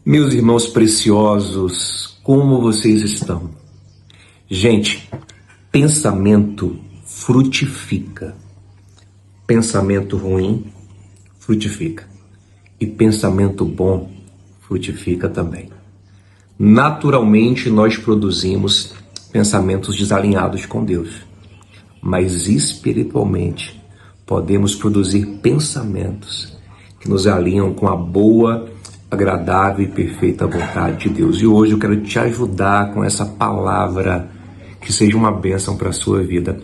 Meus irmãos preciosos, como vocês estão? Gente, pensamento frutifica. Pensamento ruim frutifica. E pensamento bom frutifica também. Naturalmente, nós produzimos pensamentos desalinhados com Deus. Mas espiritualmente, podemos produzir pensamentos que nos alinham com a boa, agradável e perfeita vontade de Deus. E hoje eu quero te ajudar com essa palavra que seja uma bênção para a sua vida.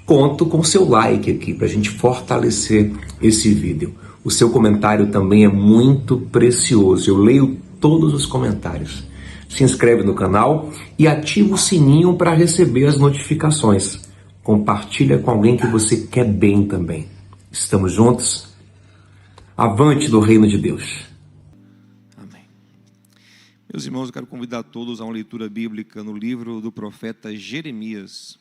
Conto com seu like aqui para a gente fortalecer esse vídeo. O seu comentário também é muito precioso. Eu leio todos os comentários. Se inscreve no canal e ativa o sininho para receber as notificações. Compartilha com alguém que você quer bem também. Estamos juntos? Avante do reino de Deus. Amém. Meus irmãos, eu quero convidar todos a uma leitura bíblica no livro do profeta Jeremias.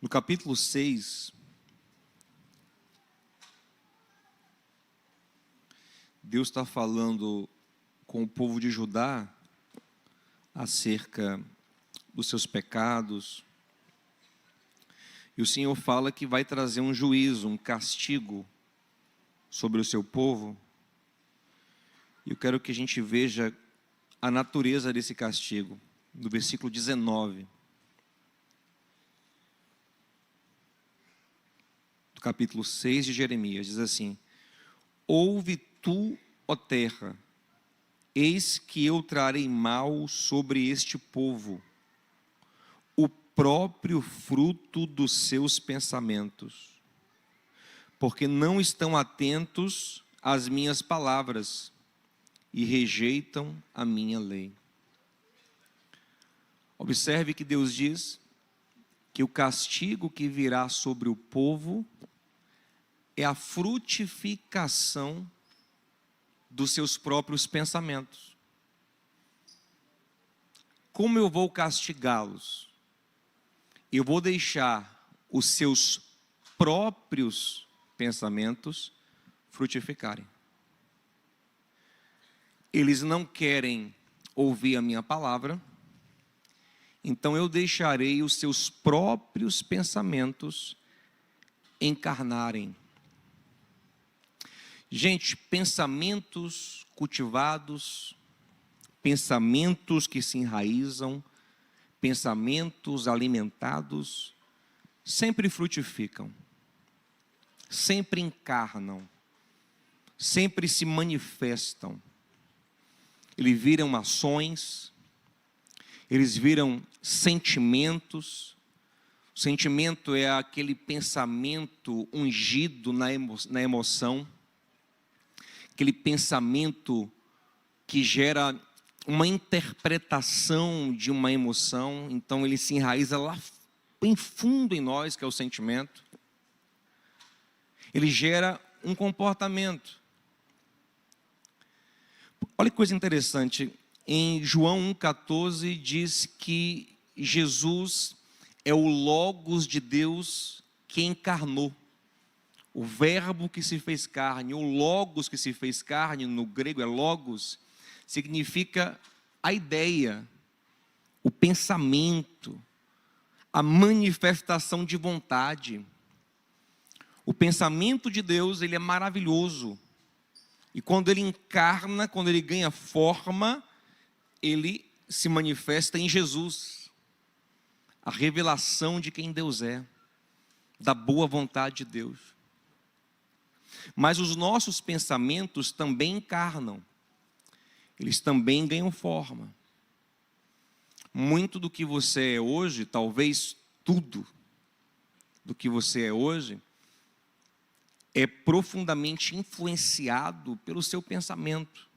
No capítulo 6, Deus está falando com o povo de Judá acerca dos seus pecados. E o Senhor fala que vai trazer um juízo, um castigo sobre o seu povo. E eu quero que a gente veja a natureza desse castigo, no versículo 19. Do capítulo 6 de Jeremias, diz assim: Ouve tu, ó terra, eis que eu trarei mal sobre este povo, o próprio fruto dos seus pensamentos, porque não estão atentos às minhas palavras e rejeitam a minha lei. Observe que Deus diz que o castigo que virá sobre o povo é a frutificação dos seus próprios pensamentos. Como eu vou castigá-los? Eu vou deixar os seus próprios pensamentos frutificarem. Eles não querem ouvir a minha palavra, então eu deixarei os seus próprios pensamentos encarnarem. Gente, pensamentos cultivados, pensamentos que se enraizam, pensamentos alimentados, sempre frutificam, sempre encarnam, sempre se manifestam. Eles viram ações, eles viram sentimentos. O sentimento é aquele pensamento ungido na emoção, aquele pensamento que gera uma interpretação de uma emoção, então ele se enraiza lá bem fundo em nós, que é o sentimento. Ele gera um comportamento. Olha que coisa interessante, em João 1,14 diz que Jesus é o Logos de Deus que encarnou. O verbo que se fez carne, o Logos que se fez carne, no grego é Logos, significa a ideia, o pensamento, a manifestação de vontade. O pensamento de Deus, ele é maravilhoso. E quando ele encarna, quando ele ganha forma, ele se manifesta em Jesus. A revelação de quem Deus é, da boa vontade de Deus. Mas os nossos pensamentos também encarnam. Eles também ganham forma. Muito do que você é hoje, talvez tudo, do que você é hoje, é profundamente influenciado pelo seu pensamento.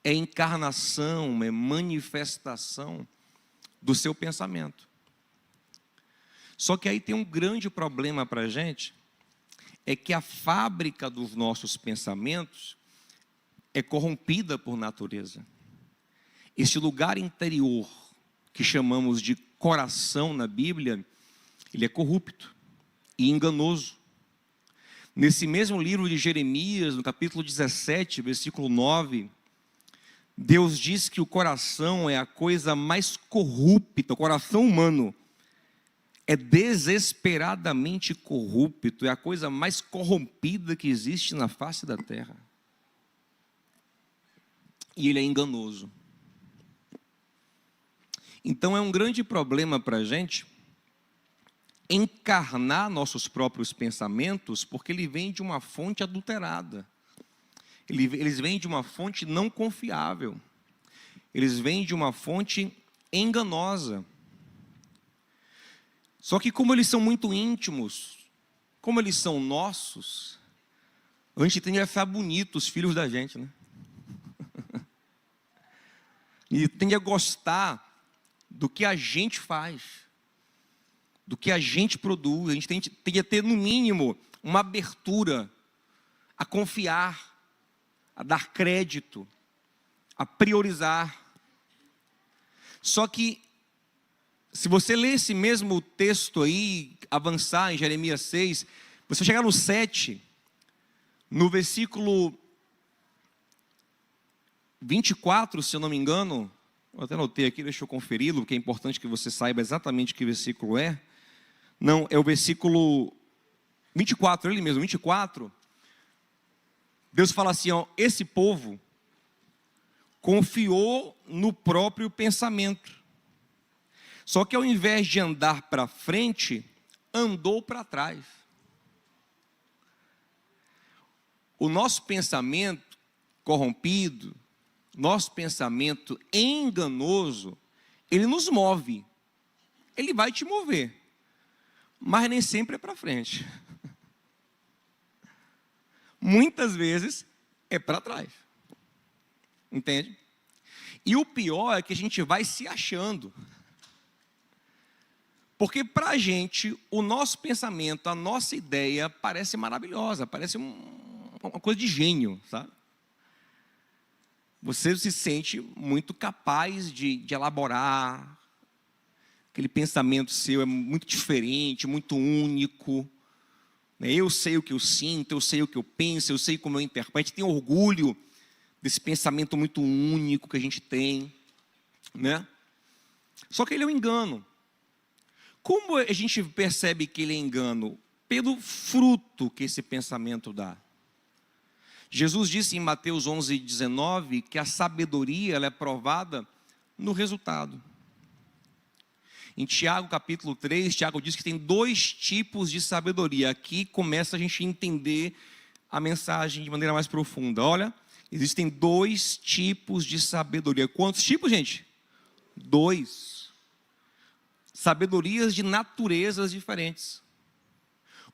É encarnação, é manifestação do seu pensamento. Só que aí tem um grande problema para a gente, é que a fábrica dos nossos pensamentos é corrompida por natureza. Esse lugar interior, que chamamos de coração na Bíblia, ele é corrupto e enganoso. Nesse mesmo livro de Jeremias, no capítulo 17, versículo 9, Deus diz que o coração é a coisa mais corrupta, o coração humano é desesperadamente corrupto, é a coisa mais corrompida que existe na face da terra. E ele é enganoso. Então é um grande problema para a gente encarnar nossos próprios pensamentos, porque ele vem de uma fonte adulterada. Eles vêm de uma fonte não confiável. Eles vêm de uma fonte enganosa. Só que como eles são muito íntimos, como eles são nossos, a gente tende a achar bonito os filhos da gente, né? E tende a gostar do que a gente faz, do que a gente produz. A gente tende a ter, no mínimo, uma abertura a confiar, a dar crédito, a priorizar. Só que, se você ler esse mesmo texto aí, avançar em Jeremias 6, você chegar no 7, no versículo 24, se eu não me engano, eu até anotei aqui, deixa eu conferi-lo, porque é importante que você saiba exatamente que versículo é. Não, é o versículo 24, ele mesmo, 24. Deus fala assim, ó, esse povo confiou no próprio pensamento. Só que ao invés de andar para frente, andou para trás. O nosso pensamento corrompido, nosso pensamento enganoso, ele nos move. Ele vai te mover, mas nem sempre é para frente. Muitas vezes é para trás. Entende? E o pior é que a gente vai se achando. Porque para a gente, o nosso pensamento, a nossa ideia parece maravilhosa, parece uma coisa de gênio, sabe? Você se sente muito capaz de elaborar, aquele pensamento seu é muito diferente, muito único. Eu sei o que eu sinto, eu sei o que eu penso, eu sei como eu interpreto. A gente tem orgulho desse pensamento muito único que a gente tem, né? Só que ele é um engano. Como a gente percebe que ele é engano? Pelo fruto que esse pensamento dá. Jesus disse em Mateus 11:19 que a sabedoria ela é provada no resultado. Em Tiago capítulo 3, Tiago diz que tem 2 tipos de sabedoria. Aqui começa a gente a entender a mensagem de maneira mais profunda. Olha, existem 2 tipos de sabedoria. Quantos tipos, gente? 2. Sabedorias de naturezas diferentes.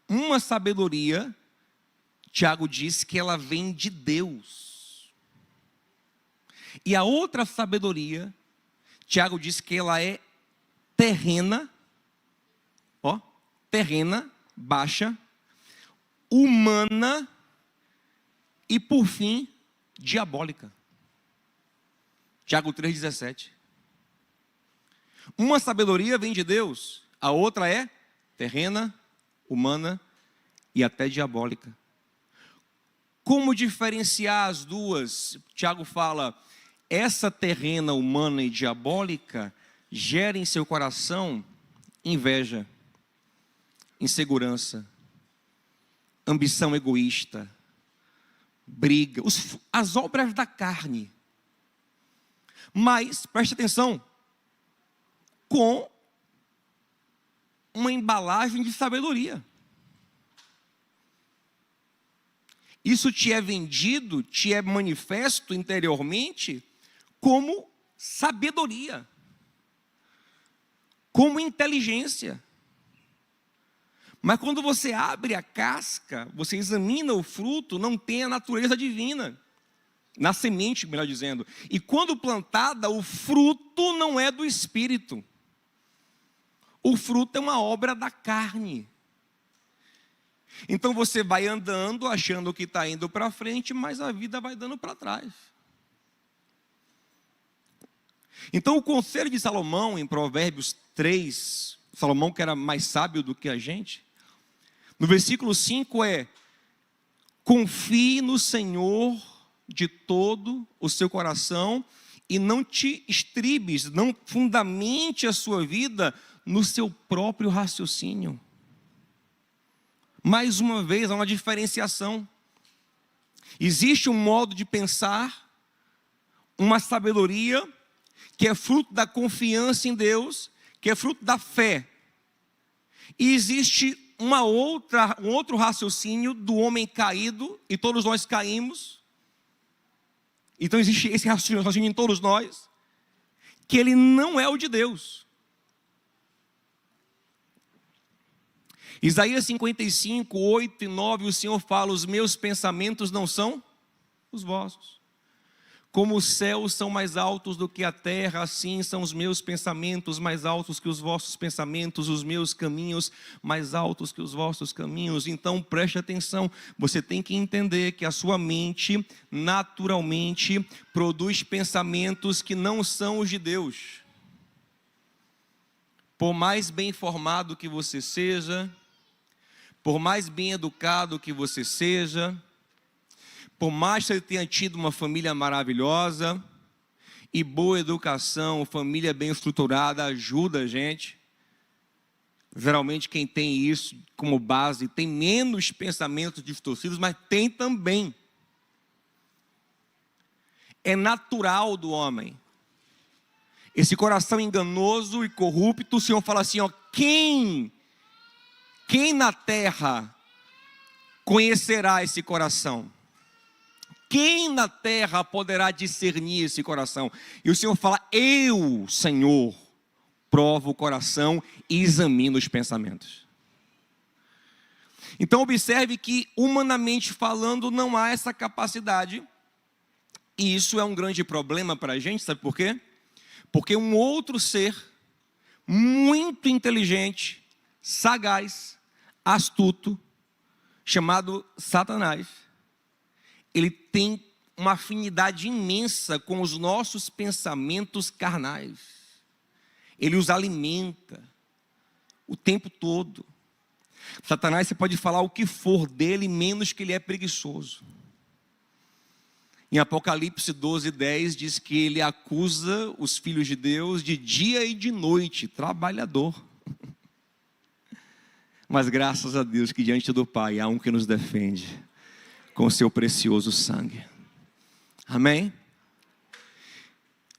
Uma sabedoria, Tiago diz que ela vem de Deus. E a outra sabedoria, Tiago diz que ela é terrena, terrena, baixa, humana e, por fim, diabólica. Tiago 3,17. Uma sabedoria vem de Deus, a outra é terrena, humana e até diabólica. Como diferenciar as duas? Tiago fala, essa terrena, humana e diabólica gera em seu coração inveja, insegurança, ambição egoísta, briga, as obras da carne. Mas, preste atenção, com uma embalagem de sabedoria. Isso te é vendido, te é manifesto interiormente como sabedoria, como inteligência. Mas quando você abre a casca, você examina o fruto, não tem a natureza divina. Na semente, melhor dizendo. E quando plantada, o fruto não é do Espírito. O fruto é uma obra da carne. Então você vai andando, achando que está indo para frente, mas a vida vai dando para trás. Então o conselho de Salomão, em Provérbios 3, Salomão que era mais sábio do que a gente, no versículo 5 é: confie no Senhor de todo o seu coração e não te estribes, não fundamente a sua vida no seu próprio raciocínio. Mais uma vez, há uma diferenciação. Existe um modo de pensar, uma sabedoria, que é fruto da confiança em Deus, que é fruto da fé. E existe um outro raciocínio do homem caído, e todos nós caímos. Então existe esse raciocínio em todos nós, que ele não é o de Deus. Isaías 55, 8 e 9, o Senhor fala: os meus pensamentos não são os vossos. Como os céus são mais altos do que a terra, assim são os meus pensamentos mais altos que os vossos pensamentos, os meus caminhos mais altos que os vossos caminhos. Então preste atenção, você tem que entender que a sua mente naturalmente produz pensamentos que não são os de Deus. Por mais bem informado que você seja, por mais bem educado que você seja, por mais que você tenha tido uma família maravilhosa e boa educação, família bem estruturada ajuda a gente. Geralmente quem tem isso como base tem menos pensamentos distorcidos, mas tem também. É natural do homem. Esse coração enganoso e corrupto, o Senhor fala assim, ó, quem na terra conhecerá esse coração? Quem na terra poderá discernir esse coração? E o Senhor fala: eu, Senhor, provo o coração e examino os pensamentos. Então observe que, humanamente falando, não há essa capacidade. E isso é um grande problema para a gente, sabe por quê? Porque um outro ser, muito inteligente, sagaz, astuto, chamado Satanás, ele tem uma afinidade imensa com os nossos pensamentos carnais. Ele os alimenta o tempo todo. Satanás, você pode falar o que for dele, menos que ele é preguiçoso. Em Apocalipse 12:10 diz que ele acusa os filhos de Deus de dia e de noite, trabalhador. Mas graças a Deus que diante do Pai há um que nos defende com o seu precioso sangue. Amém?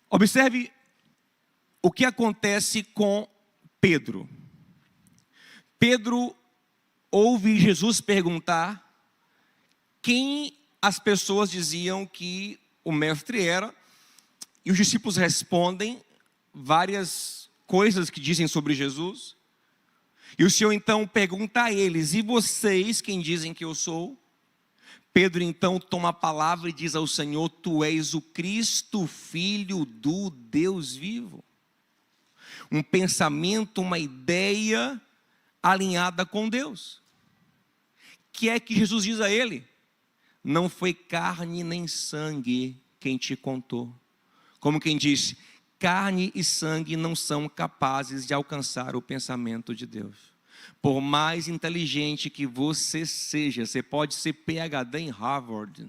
Observe o que acontece com Pedro. Pedro ouve Jesus perguntar quem as pessoas diziam que o mestre era, e os discípulos respondem várias coisas que dizem sobre Jesus. E o Senhor então pergunta a eles: e vocês, quem dizem que eu sou? Pedro então toma a palavra e diz ao Senhor: tu és o Cristo, Filho do Deus vivo. Um pensamento, uma ideia alinhada com Deus. Que é que Jesus diz a ele? Não foi carne nem sangue quem te contou. Como quem diz, carne e sangue não são capazes de alcançar o pensamento de Deus. Por mais inteligente que você seja, você pode ser PhD em Harvard,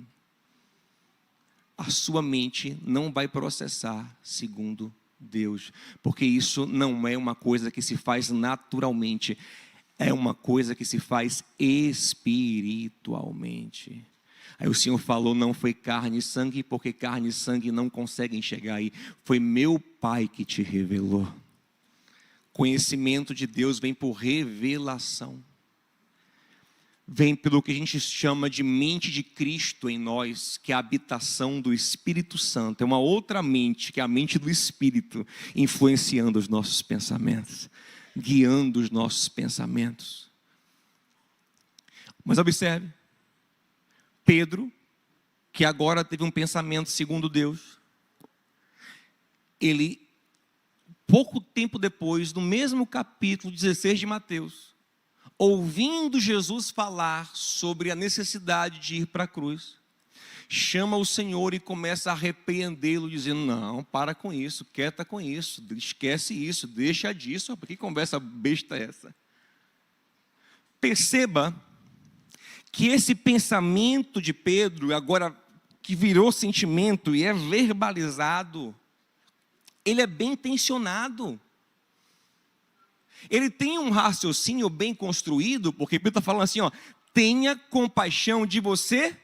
a sua mente não vai processar segundo Deus, porque isso não é uma coisa que se faz naturalmente, é uma coisa que se faz espiritualmente. Aí o Senhor falou: não foi carne e sangue, porque carne e sangue não conseguem chegar aí, foi meu Pai que te revelou. Conhecimento de Deus vem por revelação. Vem pelo que a gente chama de mente de Cristo em nós, que é a habitação do Espírito Santo. É uma outra mente, que é a mente do Espírito, influenciando os nossos pensamentos, guiando os nossos pensamentos. Mas observe, Pedro, que agora teve um pensamento segundo Deus, ele, pouco tempo depois, no mesmo capítulo 16 de Mateus, ouvindo Jesus falar sobre a necessidade de ir para a cruz, chama o Senhor e começa a repreendê-lo, dizendo: não, para com isso, quieta com isso, esquece isso, deixa disso. Que conversa besta é essa? Perceba que esse pensamento de Pedro, agora que virou sentimento e é verbalizado, ele é bem intencionado. Ele tem um raciocínio bem construído, porque Pedro está falando assim, ó: tenha compaixão de você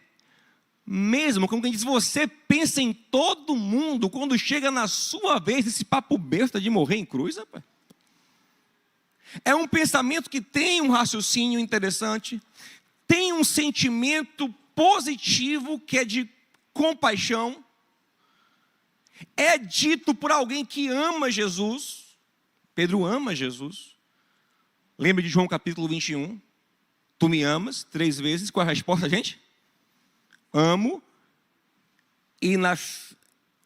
mesmo. Como quem diz, você pensa em todo mundo quando chega na sua vez esse papo besta de morrer em cruz, rapaz. É um pensamento que tem um raciocínio interessante, tem um sentimento positivo que é de compaixão, é dito por alguém que ama Jesus. Pedro ama Jesus. Lembra de João capítulo 21? Tu me amas 3 vezes. Qual é a resposta, gente? Amo. E nas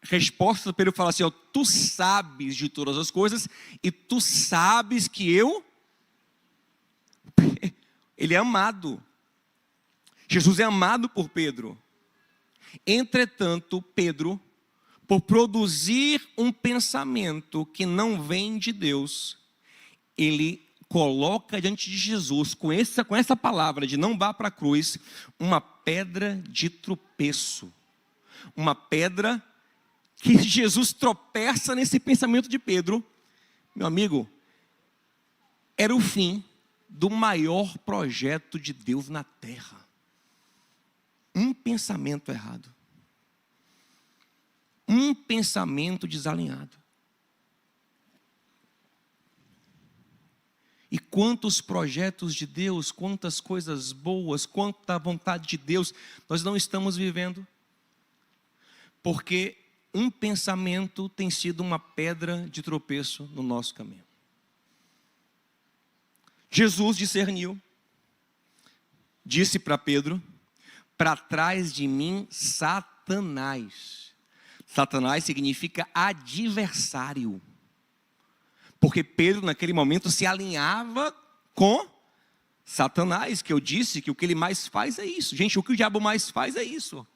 respostas Pedro fala assim, ó: tu sabes de todas as coisas e tu sabes que eu... Ele é amado. Jesus é amado por Pedro. Entretanto, Pedro, por produzir um pensamento que não vem de Deus, ele coloca diante de Jesus, com essa palavra de não vá para a cruz, uma pedra de tropeço. Uma pedra que Jesus tropeça nesse pensamento de Pedro. Meu amigo, era o fim do maior projeto de Deus na terra. Um pensamento errado. Um pensamento desalinhado. E quantos projetos de Deus, quantas coisas boas, quanta vontade de Deus nós não estamos vivendo? Porque um pensamento tem sido uma pedra de tropeço no nosso caminho. Jesus discerniu, disse para Pedro: para trás de mim, Satanás. Satanás significa adversário. Porque Pedro, naquele momento, se alinhava com Satanás, que eu disse que o que ele mais faz é isso. Gente, o que o diabo mais faz é isso.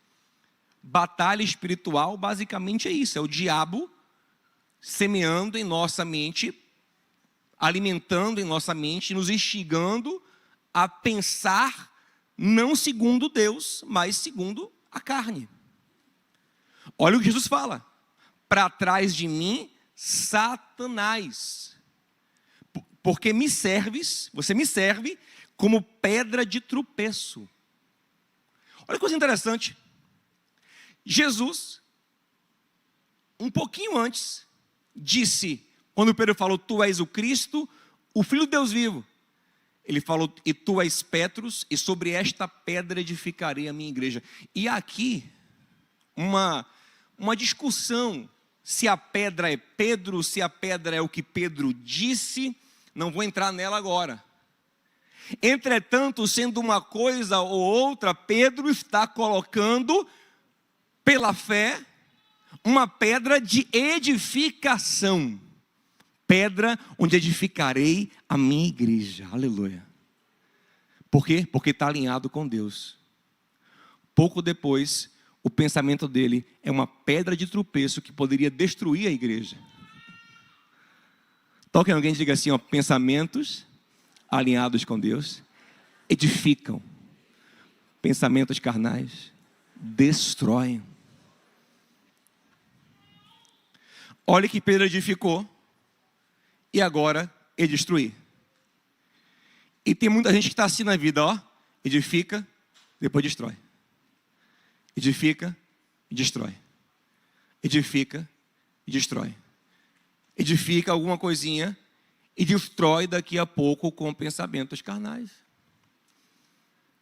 Batalha espiritual, basicamente é isso. É o diabo semeando em nossa mente, alimentando em nossa mente, nos instigando a pensar não segundo Deus, mas segundo a carne. Olha o que Jesus fala: para trás de mim, Satanás, porque me serves, você me serve como pedra de tropeço. Olha que coisa interessante. Jesus, um pouquinho antes, disse, quando Pedro falou: tu és o Cristo, o Filho de Deus vivo, ele falou: e tu és Petros, e sobre esta pedra edificarei a minha igreja. E aqui, uma discussão, se a pedra é Pedro, se a pedra é o que Pedro disse, não vou entrar nela agora. Entretanto, sendo uma coisa ou outra, Pedro está colocando, pela fé, uma pedra de edificação. Pedra onde edificarei a minha igreja. Aleluia. Por quê? Porque está alinhado com Deus. Pouco depois, o pensamento dele é uma pedra de tropeço que poderia destruir a igreja. Toque em alguém e diga assim, ó: pensamentos alinhados com Deus edificam. Pensamentos carnais destroem. Olha que Pedro edificou e agora ele destruir. E tem muita gente que está assim na vida, ó: edifica, depois destrói. Edifica e destrói. Edifica e destrói. Edifica alguma coisinha e destrói daqui a pouco com pensamentos carnais.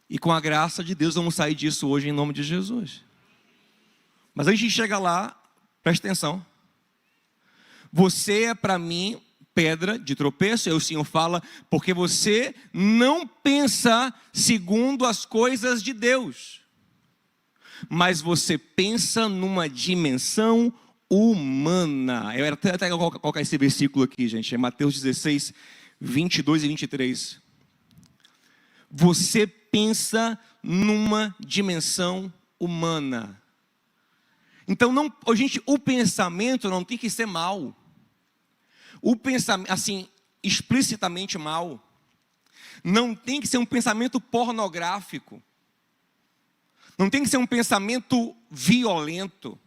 E com a graça de Deus vamos sair disso hoje em nome de Jesus. Mas antes de chegar lá, presta atenção. Você é para mim pedra de tropeço. Aí o Senhor fala, porque você não pensa segundo as coisas de Deus, mas você pensa numa dimensão humana. Eu até colocar esse versículo aqui, gente, é Mateus 16, 22 e 23. Você pensa numa dimensão humana. Então, gente, o pensamento não tem que ser mal. O pensamento, assim, explicitamente mal. Não tem que ser um pensamento pornográfico. Não tem que ser um pensamento violento.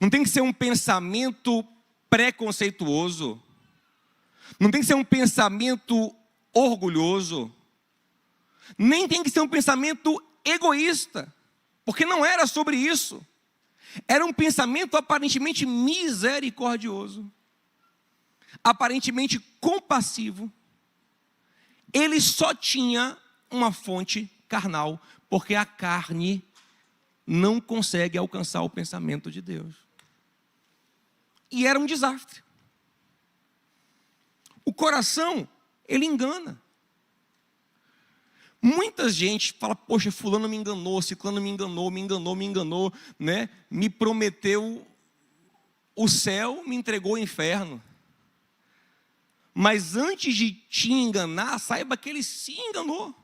Não tem que ser um pensamento preconceituoso. Não tem que ser um pensamento orgulhoso. Nem tem que ser um pensamento egoísta. Porque não era sobre isso. Era um pensamento aparentemente misericordioso. Aparentemente compassivo. Ele só tinha uma fonte carnal, porque a carne não consegue alcançar o pensamento de Deus. E era um desastre. O coração, ele engana. Muita gente fala, poxa, fulano me enganou, ciclano me enganou, né? Me prometeu o céu, me entregou o inferno. Mas antes de te enganar, saiba que ele se enganou.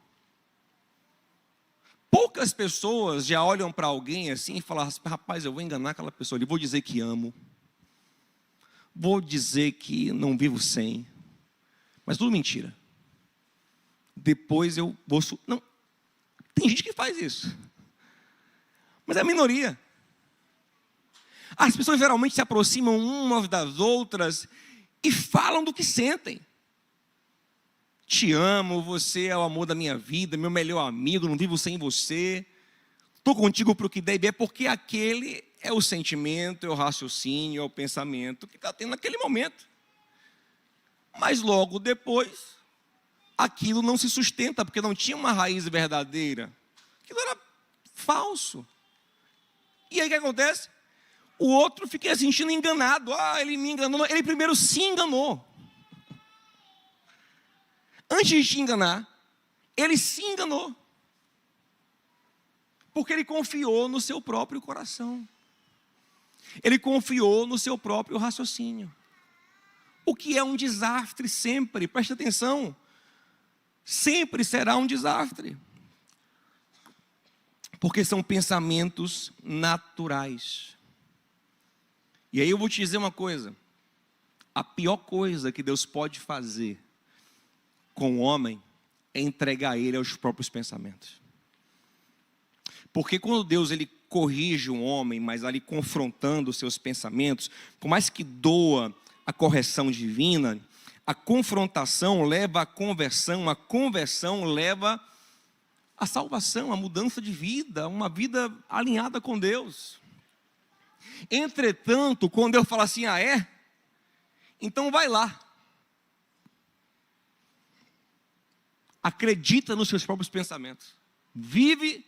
Poucas pessoas já olham para alguém assim e falam, rapaz, eu vou enganar aquela pessoa, eu vou dizer que amo. Vou dizer que não vivo sem. Mas tudo mentira. Depois eu vou... Não, tem gente que faz isso. Mas é a minoria. As pessoas geralmente se aproximam umas das outras e falam do que sentem. Te amo, você é o amor da minha vida, meu melhor amigo, não vivo sem você. Estou contigo para o que der e vier, porque aquele é o sentimento, é o raciocínio, é o pensamento que está tendo naquele momento. Mas logo depois, aquilo não se sustenta, porque não tinha uma raiz verdadeira. Aquilo era falso. E aí o que acontece? O outro fica se sentindo enganado. Ele me enganou. Ele primeiro se enganou. Antes de te enganar, ele se enganou. Porque ele confiou no seu próprio coração. Ele confiou no seu próprio raciocínio. O que é um desastre sempre, preste atenção. Sempre será um desastre. Porque são pensamentos naturais. E aí eu vou te dizer uma coisa. A pior coisa que Deus pode fazer com o homem é entregar ele aos próprios pensamentos. Porque quando Deus ele corrige um homem, mas ali confrontando os seus pensamentos, por mais que doa a correção divina, a confrontação leva à conversão, a conversão leva à salvação, à mudança de vida, uma vida alinhada com Deus. Entretanto, quando eu falo assim, então vai lá. Acredita nos seus próprios pensamentos. Vive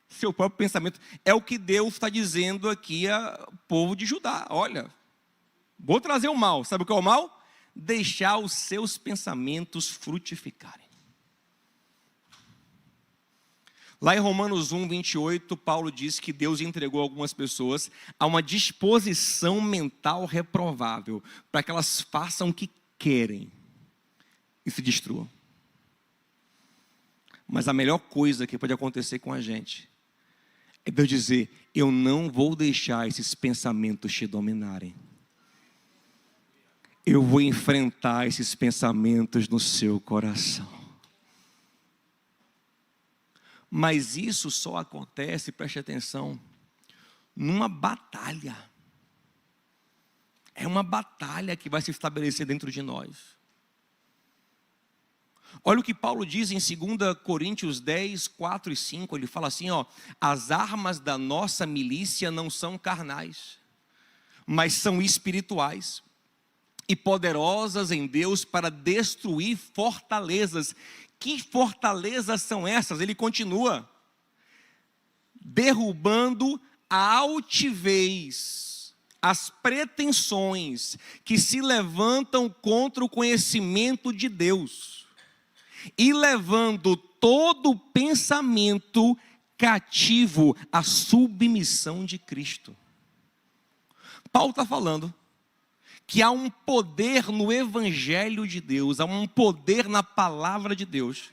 seu próprio pensamento. É o que Deus está dizendo aqui ao povo de Judá. Olha, vou trazer o mal. Sabe o que é o mal? Deixar os seus pensamentos frutificarem. Lá em Romanos 1, 28, Paulo diz que Deus entregou algumas pessoas a uma disposição mental reprovável, para que elas façam o que querem e se destruam. Mas a melhor coisa que pode acontecer com a gente é Deus dizer, eu não vou deixar esses pensamentos te dominarem. Eu vou enfrentar esses pensamentos no seu coração. Mas isso só acontece, preste atenção, numa batalha. É uma batalha que vai se estabelecer dentro de nós. Olha o que Paulo diz em 2 Coríntios 10, 4 e 5. Ele fala assim, as armas da nossa milícia não são carnais, mas são espirituais e poderosas em Deus para destruir fortalezas. Que fortalezas são essas? Ele continua, derrubando a altivez as pretensões que se levantam contra o conhecimento de Deus, e levando todo pensamento cativo à submissão de Cristo. Paulo está falando que há um poder no Evangelho de Deus, há um poder na palavra de Deus,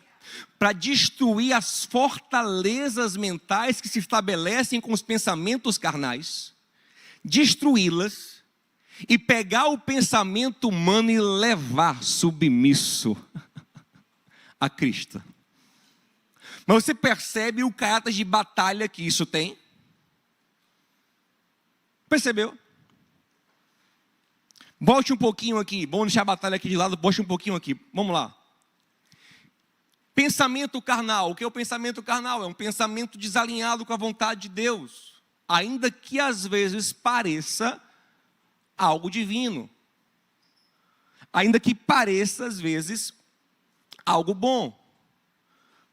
para destruir as fortalezas mentais que se estabelecem com os pensamentos carnais, destruí-las e pegar o pensamento humano e levar submisso a Cristo. Mas você percebe o caráter de batalha que isso tem? Percebeu? Volte um pouquinho aqui, vamos deixar a batalha aqui de lado, volte um pouquinho aqui, vamos lá. Pensamento carnal, o que é o pensamento carnal? É um pensamento desalinhado com a vontade de Deus, ainda que às vezes pareça algo divino, ainda que pareça às vezes algo bom,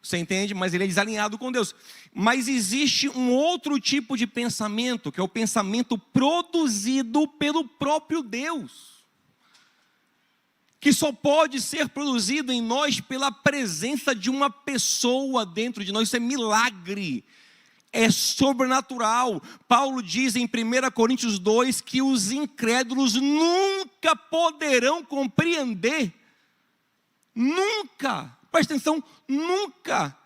você entende? Mas ele é desalinhado com Deus. Mas existe um outro tipo de pensamento, que é o pensamento produzido pelo próprio Deus, que só pode ser produzido em nós pela presença de uma pessoa dentro de nós. Isso é milagre, é sobrenatural. Paulo diz em 1 Coríntios 2 que os incrédulos nunca poderão compreender, nunca, presta atenção, nunca.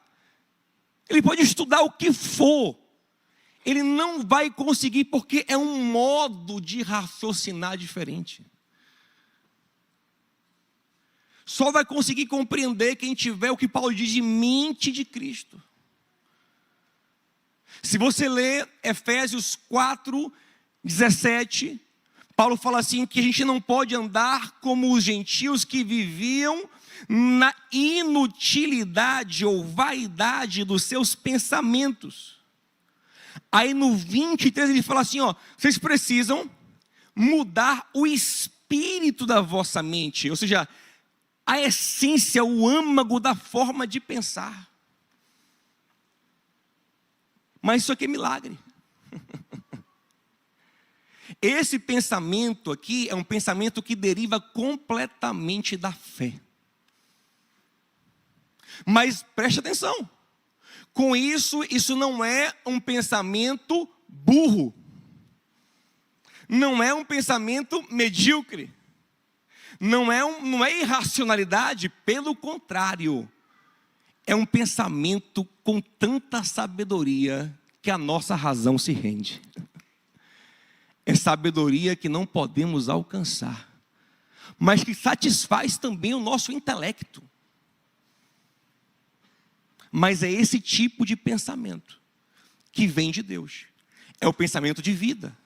Ele pode estudar o que for, ele não vai conseguir, porque é um modo de raciocinar diferente. Só vai conseguir compreender quem tiver o que Paulo diz de mente de Cristo. Se você ler Efésios 4:17, Paulo fala assim, que a gente não pode andar como os gentios que viviam na inutilidade ou vaidade dos seus pensamentos. Aí no 23 ele fala assim, vocês precisam mudar o espírito da vossa mente, ou seja, a essência, o âmago da forma de pensar. Mas isso aqui é milagre. Esse pensamento aqui é um pensamento que deriva completamente da fé. Mas preste atenção, com isso não é um pensamento burro, não é um pensamento medíocre, não é irracionalidade, pelo contrário, é um pensamento com tanta sabedoria que a nossa razão se rende. É sabedoria que não podemos alcançar, mas que satisfaz também o nosso intelecto. Mas é esse tipo de pensamento que vem de Deus. É o pensamento de vida.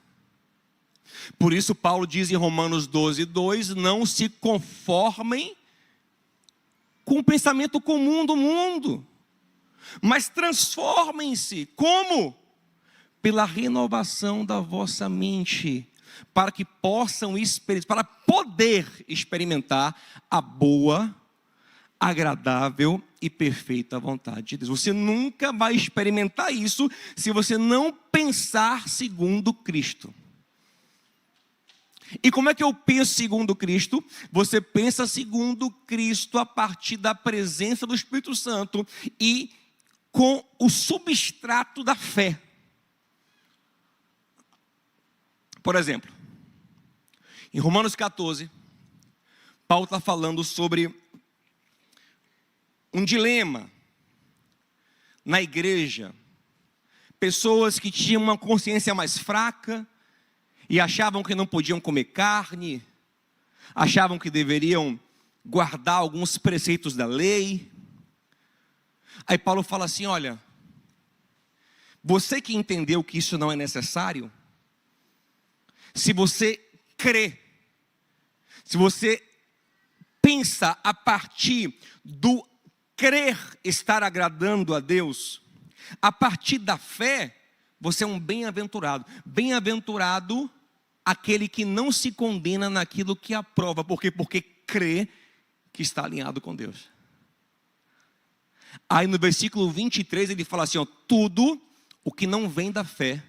Por isso Paulo diz em Romanos 12:2, não se conformem com o pensamento comum do mundo, mas transformem-se. Como? Pela renovação da vossa mente, para que para poder experimentar a boa, agradável e perfeita vontade de Deus. Você nunca vai experimentar isso se você não pensar segundo Cristo. E como é que eu penso segundo Cristo? Você pensa segundo Cristo a partir da presença do Espírito Santo e com o substrato da fé. Por exemplo, em Romanos 14, Paulo está falando sobre um dilema na igreja. Pessoas que tinham uma consciência mais fraca e achavam que não podiam comer carne, achavam que deveriam guardar alguns preceitos da lei. Aí Paulo fala assim, olha, você que entendeu que isso não é necessário, se você crê, se você pensa a partir do crer estar agradando a Deus, a partir da fé, você é um bem-aventurado. Bem-aventurado aquele que não se condena naquilo que aprova. Por quê? Porque crê que está alinhado com Deus. Aí no versículo 23 ele fala assim, tudo o que não vem da fé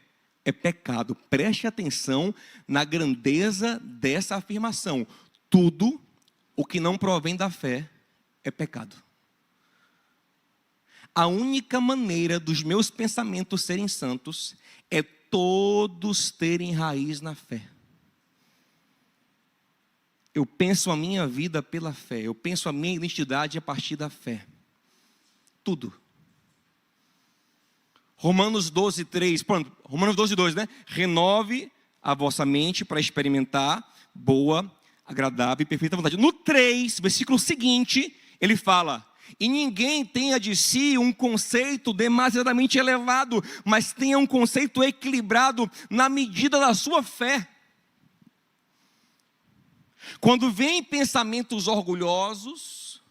é pecado. Preste atenção na grandeza dessa afirmação. Tudo o que não provém da fé é pecado. A única maneira dos meus pensamentos serem santos é todos terem raiz na fé. Eu penso a minha vida pela fé. Eu penso a minha identidade a partir da fé. Tudo. Romanos 12, 3. Pronto, Romanos 12, 2, né? Renove a vossa mente para experimentar boa, agradável e perfeita vontade. No 3, versículo seguinte, ele fala: e ninguém tenha de si um conceito demasiadamente elevado, mas tenha um conceito equilibrado na medida da sua fé. Quando vem pensamentos orgulhosos,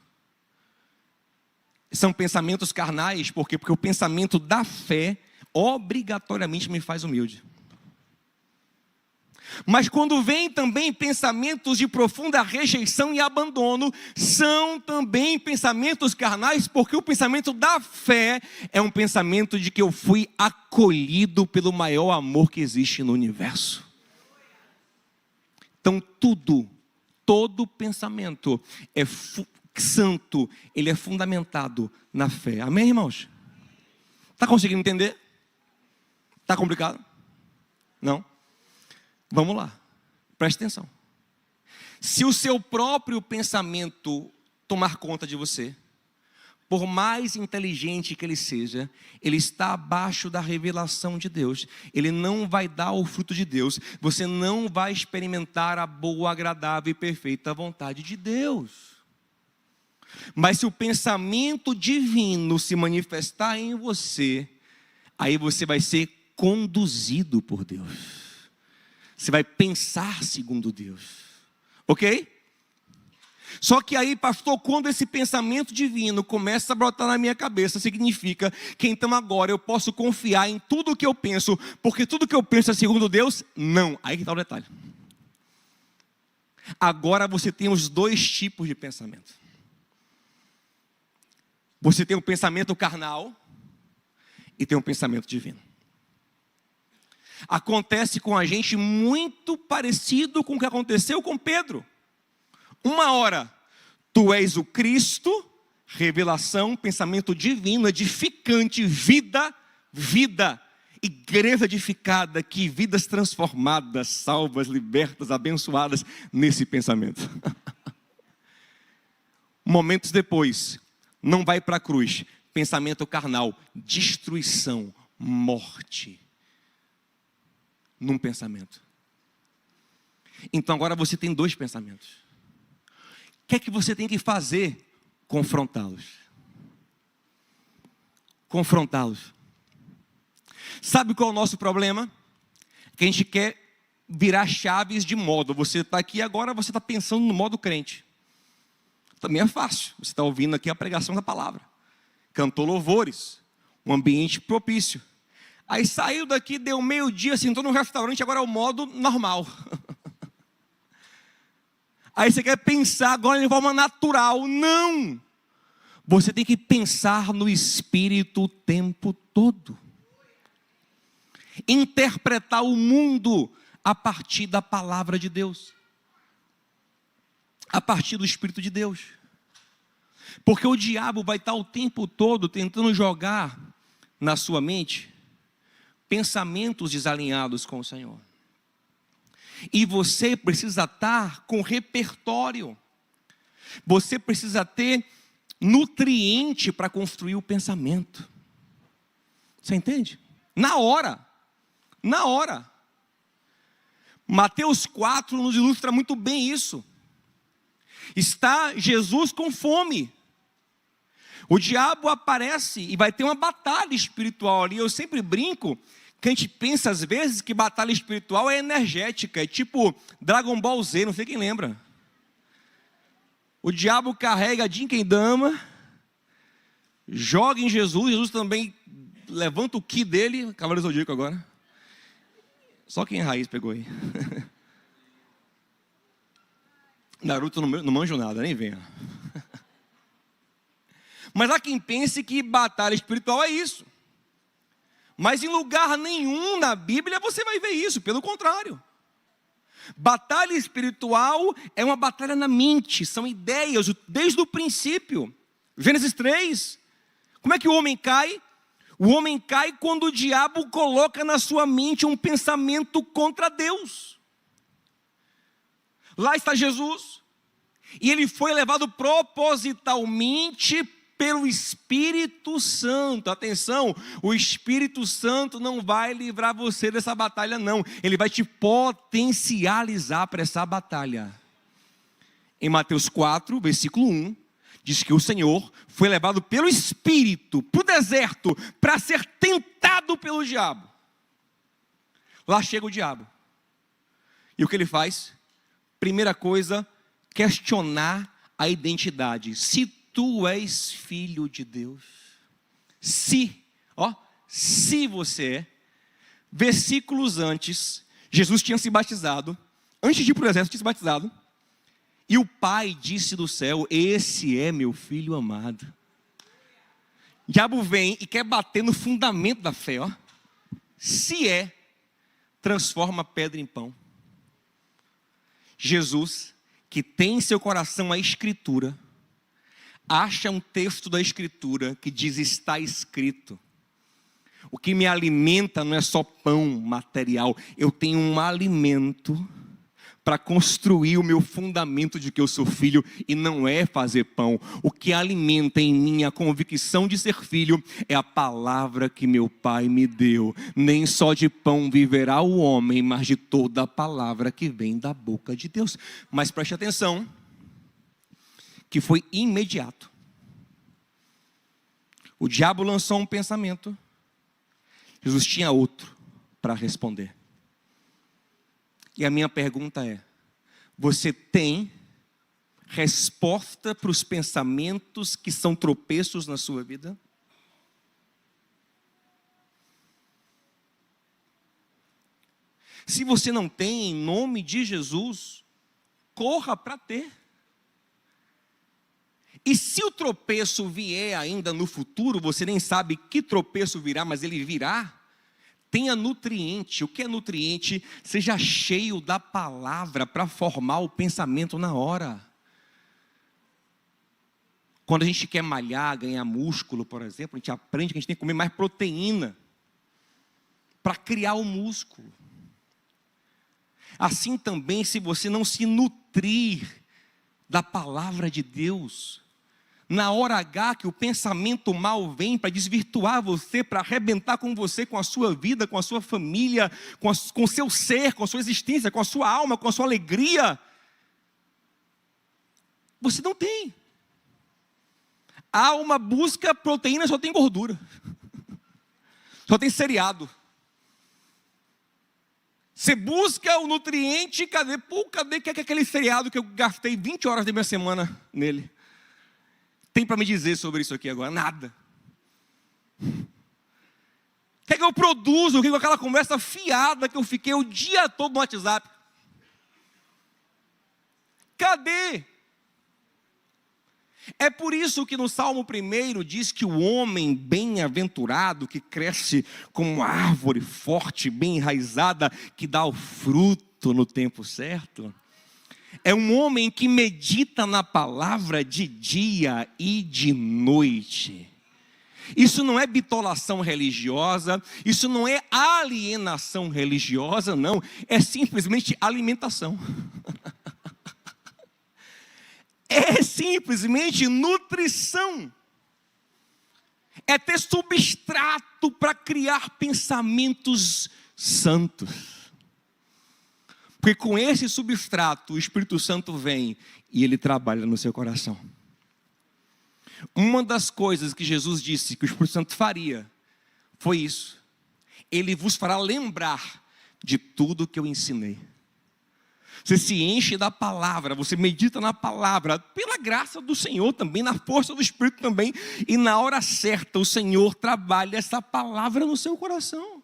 são pensamentos carnais, por quê? Porque o pensamento da fé obrigatoriamente me faz humilde. Mas quando vem também pensamentos de profunda rejeição e abandono, são também pensamentos carnais, porque o pensamento da fé é um pensamento de que eu fui acolhido pelo maior amor que existe no universo. Então todo pensamento é santo, ele é fundamentado na fé. Amém, irmãos? Está conseguindo entender? Está complicado? Não? Vamos lá, preste atenção. Se o seu próprio pensamento tomar conta de você, por mais inteligente que ele seja, ele está abaixo da revelação de Deus. Ele não vai dar o fruto de Deus. Você não vai experimentar a boa, agradável e perfeita vontade de Deus. Mas se o pensamento divino se manifestar em você, aí você vai ser conduzido por Deus. Você vai pensar segundo Deus. Ok? Só que aí, pastor, quando esse pensamento divino começa a brotar na minha cabeça, significa que então agora eu posso confiar em tudo o que eu penso, porque tudo que eu penso é segundo Deus? Não. Aí que está o detalhe. Agora você tem os dois tipos de pensamento. Você tem um pensamento carnal e tem um pensamento divino. Acontece com a gente muito parecido com o que aconteceu com Pedro. Uma hora, tu és o Cristo, revelação, pensamento divino, edificante, vida, igreja edificada, que vidas transformadas, salvas, libertas, abençoadas nesse pensamento. Momentos depois, não vai para a cruz, pensamento carnal, destruição, morte, num pensamento. Então agora você tem dois pensamentos. O que é que você tem que fazer? Confrontá-los. Confrontá-los. Sabe qual é o nosso problema? Que a gente quer virar chaves de modo. Você está aqui agora, você está pensando no modo crente. Também é fácil. Você está ouvindo aqui a pregação da palavra. Cantou louvores. Um ambiente propício. Aí saiu daqui, deu meio-dia, sentou no restaurante, agora é o modo normal. Aí você quer pensar agora de forma natural. Não! Você tem que pensar no Espírito o tempo todo. Interpretar o mundo a partir da palavra de Deus. A partir do Espírito de Deus. Porque o diabo vai estar o tempo todo tentando jogar na sua mente pensamentos desalinhados com o Senhor. E você precisa estar com repertório. Você precisa ter nutriente para construir o pensamento. Você entende? Na hora. Na hora. Mateus 4 nos ilustra muito bem isso. Está Jesus com fome. O diabo aparece e vai ter uma batalha espiritual ali. Eu sempre brinco que a gente pensa às vezes que batalha espiritual é energética, é tipo Dragon Ball Z, não sei quem lembra. O diabo carrega a Jinkendama, joga em Jesus, Jesus também levanta o ki dele, Cavaleiro Zodíaco agora. Só quem é raiz pegou aí. Naruto não manjo nada, nem venha. Mas há quem pense que batalha espiritual é isso. Mas em lugar nenhum na Bíblia você vai ver isso, pelo contrário. Batalha espiritual é uma batalha na mente, são ideias, desde o princípio. Gênesis 3, como é que o homem cai? O homem cai quando o diabo coloca na sua mente um pensamento contra Deus. Lá está Jesus, e ele foi levado propositalmente pelo Espírito Santo. Atenção, o Espírito Santo não vai livrar você dessa batalha não, ele vai te potencializar para essa batalha. Em Mateus 4, versículo 1, diz que o Senhor foi levado pelo Espírito para o deserto para ser tentado pelo diabo. Lá chega o diabo. E o que ele faz? Primeira coisa, questionar a identidade. Se tu és filho de Deus, se você é. Versículos antes, Jesus tinha se batizado, antes de ir para o exército, tinha se batizado, e o Pai disse do céu: esse é meu filho amado. O diabo vem e quer bater no fundamento da fé, se é, transforma a pedra em pão. Jesus, que tem em seu coração a Escritura, acha um texto da Escritura que diz: está escrito. O que me alimenta não é só pão material, eu tenho um alimento para construir o meu fundamento de que eu sou filho, e não é fazer pão. O que alimenta em mim a convicção de ser filho é a palavra que meu Pai me deu. Nem só de pão viverá o homem, mas de toda a palavra que vem da boca de Deus. Mas preste atenção, que foi imediato. O diabo lançou um pensamento, Jesus tinha outro para responder. E a minha pergunta é: você tem resposta para os pensamentos que são tropeços na sua vida? Se você não tem, em nome de Jesus, corra para ter. E se o tropeço vier ainda no futuro, você nem sabe que tropeço virá, mas ele virá, tenha nutriente. O que é nutriente? Seja cheio da palavra para formar o pensamento na hora. Quando a gente quer malhar, ganhar músculo, por exemplo, a gente aprende que a gente tem que comer mais proteína para criar o músculo. Assim também, se você não se nutrir da palavra de Deus, na hora H que o pensamento mal vem para desvirtuar você, para arrebentar com você, com a sua vida, com a sua família, com o seu ser, com a sua existência, com a sua alma, com a sua alegria, você não tem. Há uma busca, proteína só tem gordura, só tem seriado. Você busca o nutriente, cadê que é aquele seriado que eu gastei 20 horas da minha semana nele? Tem para me dizer sobre isso aqui agora? Nada. O que é que eu produzo com aquela conversa fiada que eu fiquei o dia todo no WhatsApp? Cadê? É por isso que no Salmo 1 diz que o homem bem-aventurado, que cresce como uma árvore forte, bem enraizada, que dá o fruto no tempo certo, é um homem que medita na palavra de dia e de noite. Isso não é bitolação religiosa, isso não é alienação religiosa, não. É simplesmente alimentação. É simplesmente nutrição. É ter substrato para criar pensamentos santos. Porque com esse substrato, o Espírito Santo vem e ele trabalha no seu coração. Uma das coisas que Jesus disse que o Espírito Santo faria foi isso: ele vos fará lembrar de tudo que eu ensinei. Você se enche da palavra, você medita na palavra, pela graça do Senhor também, na força do Espírito também, e na hora certa o Senhor trabalha essa palavra no seu coração.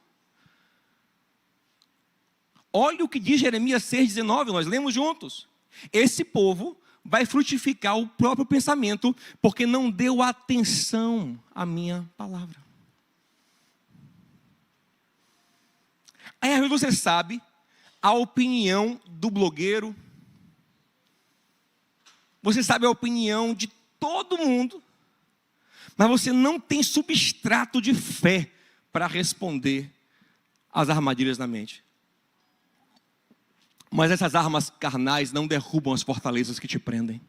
Olha o que diz Jeremias 6,19, nós lemos juntos. Esse povo vai frutificar o próprio pensamento, porque não deu atenção à minha palavra. Aí às vezes você sabe a opinião do blogueiro, você sabe a opinião de todo mundo, mas você não tem substrato de fé para responder às armadilhas na mente. Mas essas armas carnais não derrubam as fortalezas que te prendem.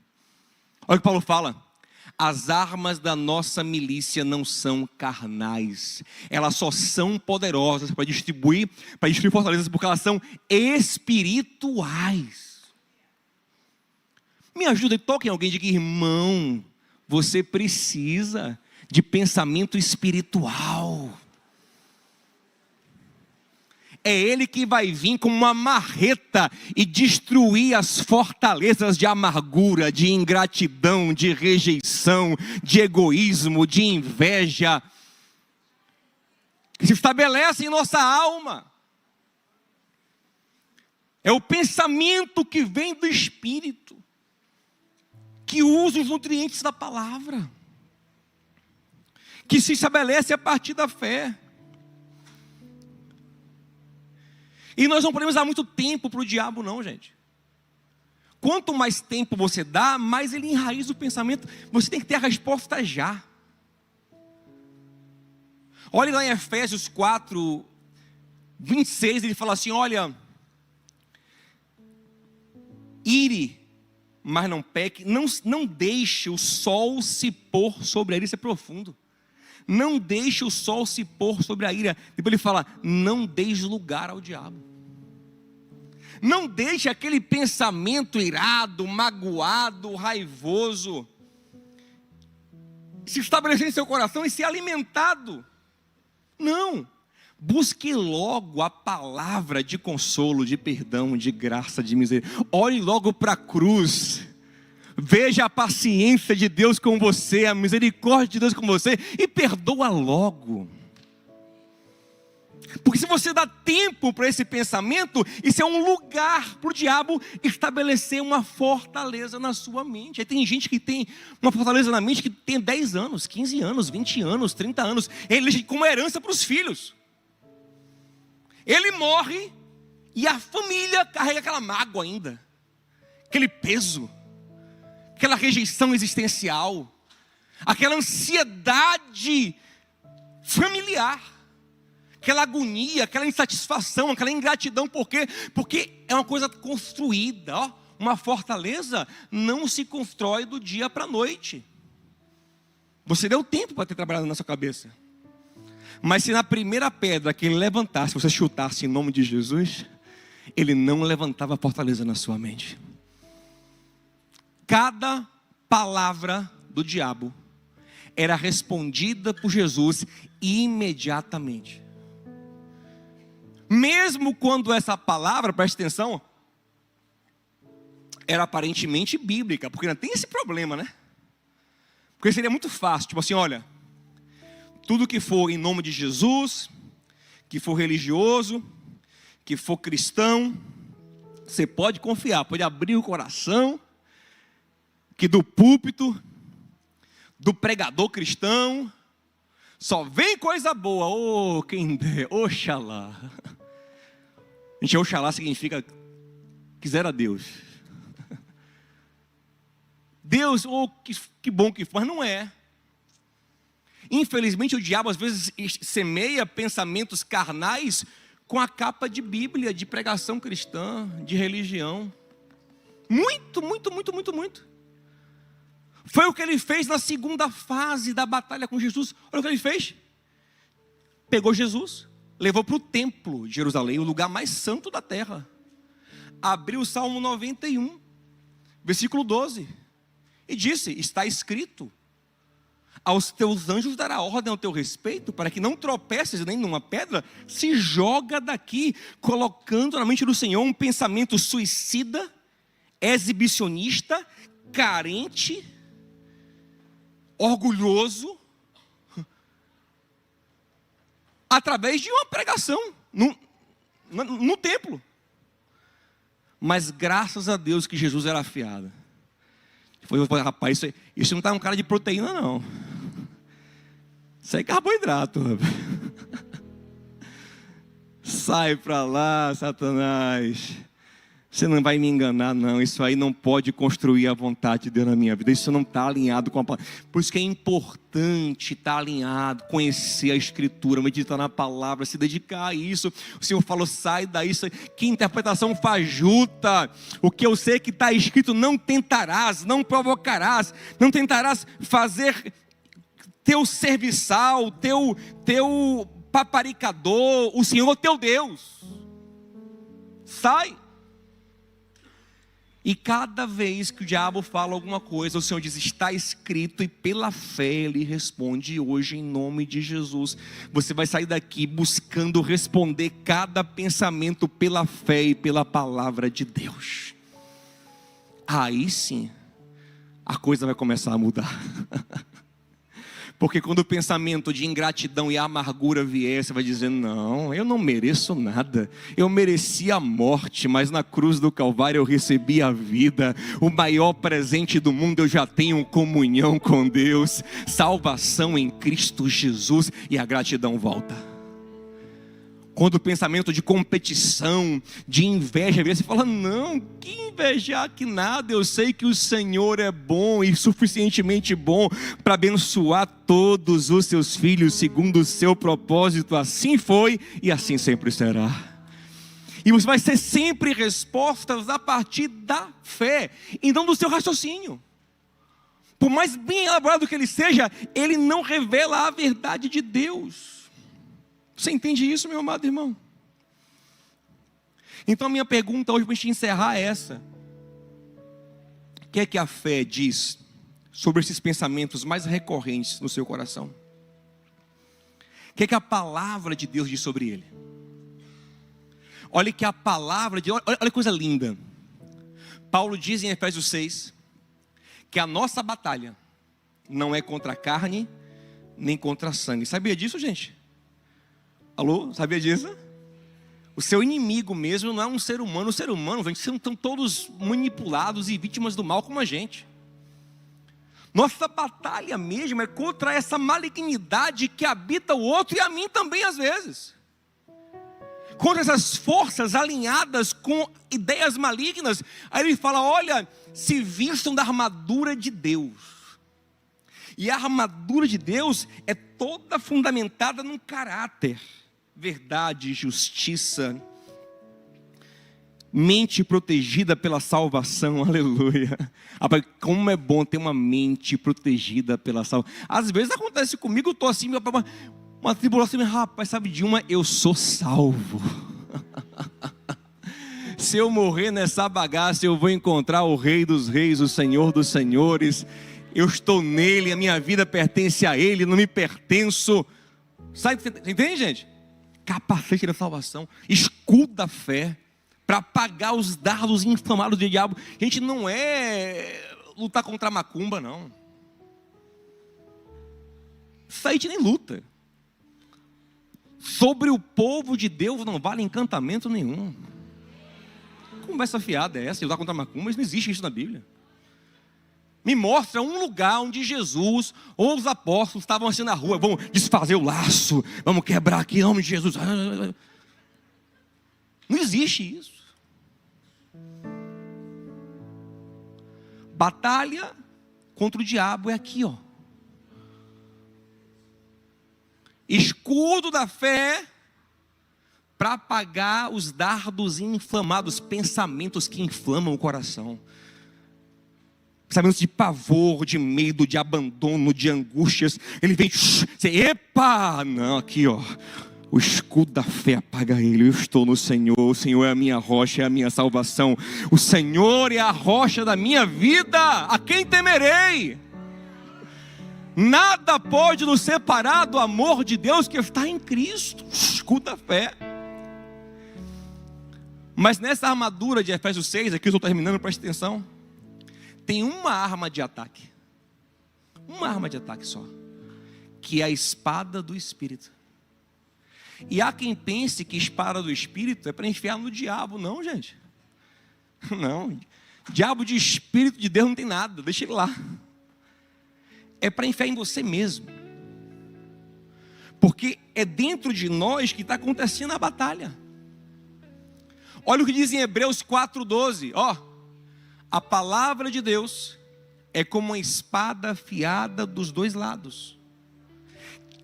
Olha o que Paulo fala. As armas da nossa milícia não são carnais. Elas só são poderosas para destruir fortalezas, porque elas são espirituais. Me ajuda e toque em alguém e diga: irmão, você precisa de pensamento espiritual. É Ele que vai vir como uma marreta e destruir as fortalezas de amargura, de ingratidão, de rejeição, de egoísmo, de inveja, que se estabelecem em nossa alma. É o pensamento que vem do Espírito, que usa os nutrientes da palavra, que se estabelece a partir da fé. E nós não podemos dar muito tempo para o diabo não, gente. Quanto mais tempo você dá, mais ele enraiza o pensamento. Você tem que ter a resposta já. Olha lá em Efésios 4, 26, ele fala assim: olha, ire, mas não peque, não deixe o sol se pôr sobre a ira. Isso é profundo. Não deixe o sol se pôr sobre a ira. Depois ele fala: não deixe lugar ao diabo. Não deixe aquele pensamento irado, magoado, raivoso se estabelecer em seu coração e ser alimentado. Não. Busque logo a palavra de consolo, de perdão, de graça, de misericórdia. Olhe logo para a cruz. Veja a paciência de Deus com você, a misericórdia de Deus com você, e perdoa logo. Porque se você dá tempo para esse pensamento, isso é um lugar para o diabo estabelecer uma fortaleza na sua mente. Aí tem gente que tem uma fortaleza na mente que tem 10 anos, 15 anos, 20 anos, 30 anos. Ele deixa como herança para os filhos. Ele morre e a família carrega aquela mágoa ainda, aquele peso, aquela rejeição existencial, aquela ansiedade familiar, aquela agonia, aquela insatisfação, aquela ingratidão. Por quê? Porque é uma coisa construída, ó. Uma fortaleza não se constrói do dia para a noite. Você deu tempo para ter trabalhado na sua cabeça. Mas se na primeira pedra que ele levantasse, você chutasse em nome de Jesus, ele não levantava a fortaleza na sua mente. Cada palavra do diabo era respondida por Jesus imediatamente. Mesmo quando essa palavra, preste atenção, era aparentemente bíblica, porque não tem esse problema, né? Porque seria muito fácil, tipo assim, olha, tudo que for em nome de Jesus, que for religioso, que for cristão, você pode confiar, pode abrir o coração, que do púlpito, do pregador cristão, só vem coisa boa. Oh, quem der, oxalá. Gente, oxalá significa quiser a Deus. Deus, oh, que bom que foi, mas não é. Infelizmente o diabo às vezes semeia pensamentos carnais com a capa de Bíblia, de pregação cristã, de religião. Muito. Foi o que ele fez na segunda fase da batalha com Jesus. Olha o que ele fez. Pegou Jesus, levou para o templo de Jerusalém, o lugar mais santo da terra. Abriu o Salmo 91, versículo 12. E disse: está escrito, aos teus anjos dará ordem ao teu respeito, para que não tropeces nem numa pedra. Se joga daqui, colocando na mente do Senhor um pensamento suicida, exibicionista, carente, orgulhoso, através de uma pregação no templo. Mas graças a Deus que Jesus era afiado. Foi, rapaz, isso não está um cara de proteína não. Isso aí é carboidrato, rapaz. Sai para lá, Satanás. Você não vai me enganar, não. Isso aí não pode construir a vontade de Deus na minha vida. Isso não está alinhado com a palavra. Por isso que é importante estar alinhado, conhecer a Escritura, meditar na palavra, se dedicar a isso. O Senhor falou, sai daí. Que interpretação fajuta. O que eu sei que está escrito, não tentarás, não provocarás, não tentarás fazer teu serviçal, teu paparicador, o Senhor teu Deus. Sai. E cada vez que o diabo fala alguma coisa, o Senhor diz, está escrito, e pela fé Ele responde hoje em nome de Jesus. Você vai sair daqui buscando responder cada pensamento pela fé e pela palavra de Deus. Aí sim, a coisa vai começar a mudar. Porque quando o pensamento de ingratidão e amargura vier, você vai dizer, não, eu não mereço nada. Eu mereci a morte, mas na cruz do Calvário eu recebi a vida. O maior presente do mundo, eu já tenho comunhão com Deus, salvação em Cristo Jesus, e a gratidão volta. Quando o pensamento de competição, de inveja vier, você fala, não, que invejar, que nada. Eu sei que o Senhor é bom e suficientemente bom para abençoar todos os seus filhos segundo o seu propósito. Assim foi e assim sempre será. E você vai ter sempre respostas a partir da fé e não do seu raciocínio. Por mais bem elaborado que ele seja, ele não revela a verdade de Deus. Você entende isso, meu amado irmão? Então a minha pergunta hoje para a gente encerrar é essa. O que é que a fé diz sobre esses pensamentos mais recorrentes no seu coração? O que é que a palavra de Deus diz sobre ele? Olha que a palavra de Deus, olha que coisa linda. Paulo diz em Efésios 6 que a nossa batalha não é contra a carne nem contra a sangue. Sabia disso, gente? Alô, sabia disso? O seu inimigo mesmo não é um ser humano. O ser humano, gente, estão todos manipulados e vítimas do mal como a gente. Nossa batalha mesmo é contra essa malignidade que habita o outro e a mim também às vezes. Contra essas forças alinhadas com ideias malignas. Aí ele fala, olha, se vistam da armadura de Deus. E a armadura de Deus é toda fundamentada num caráter. Verdade, justiça, mente protegida pela salvação, aleluia. Como é bom ter uma mente protegida pela salvação. Às vezes acontece comigo, eu estou assim, uma tribulação, rapaz, sabe de uma, eu sou salvo. Se eu morrer nessa bagaça, eu vou encontrar o Rei dos Reis, o Senhor dos Senhores. Eu estou nele, a minha vida pertence a ele, não me pertenço. Sabe, entende, gente? Capacete da salvação, escudo da fé, para apagar os dardos inflamados do diabo. Gente, não é lutar contra a macumba, não. Isso aí a gente nem luta. Sobre o povo de Deus não vale encantamento nenhum. Conversa fiada é essa? Lutar contra a macumba, mas não existe isso na Bíblia. Me mostra um lugar onde Jesus ou os apóstolos estavam assim na rua, vamos desfazer o laço, vamos quebrar aqui em nome de Jesus. Não existe isso. Batalha contra o diabo é aqui, ó. Escudo da fé para apagar os dardos inflamados, pensamentos que inflamam o coração. Pensamentos de pavor, de medo, de abandono, de angústias. Ele vem, epa, não, aqui ó, o escudo da fé apaga ele. Eu estou no Senhor, o Senhor é a minha rocha, é a minha salvação. O Senhor é a rocha da minha vida, a quem temerei? Nada pode nos separar do amor de Deus que está em Cristo. Escudo da fé. Mas nessa armadura de Efésios 6, aqui eu estou terminando, preste atenção. Tem uma arma de ataque. Uma arma de ataque só. Que é a espada do Espírito. E há quem pense que espada do Espírito é para enfiar no diabo. Não, gente. Não. Diabo de Espírito de Deus não tem nada. Deixa ele lá. É para enfiar em você mesmo. Porque é dentro de nós que está acontecendo a batalha. Olha o que diz em Hebreus 4:12. Ó, a palavra de Deus é como uma espada afiada dos dois lados,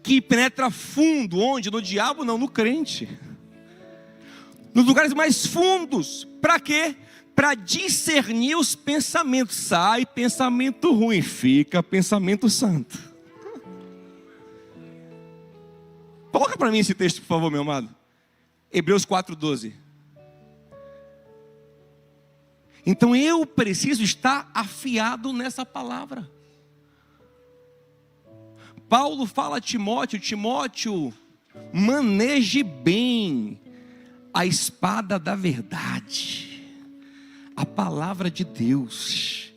que penetra fundo. Onde? No diabo? Não, no crente. Nos lugares mais fundos. Para quê? Para discernir os pensamentos. Sai pensamento ruim, fica pensamento santo. Coloca para mim esse texto, por favor, meu amado. Hebreus 4:12. Então eu preciso estar afiado nessa palavra. Paulo fala a Timóteo: Timóteo, maneje bem a espada da verdade, a palavra de Deus.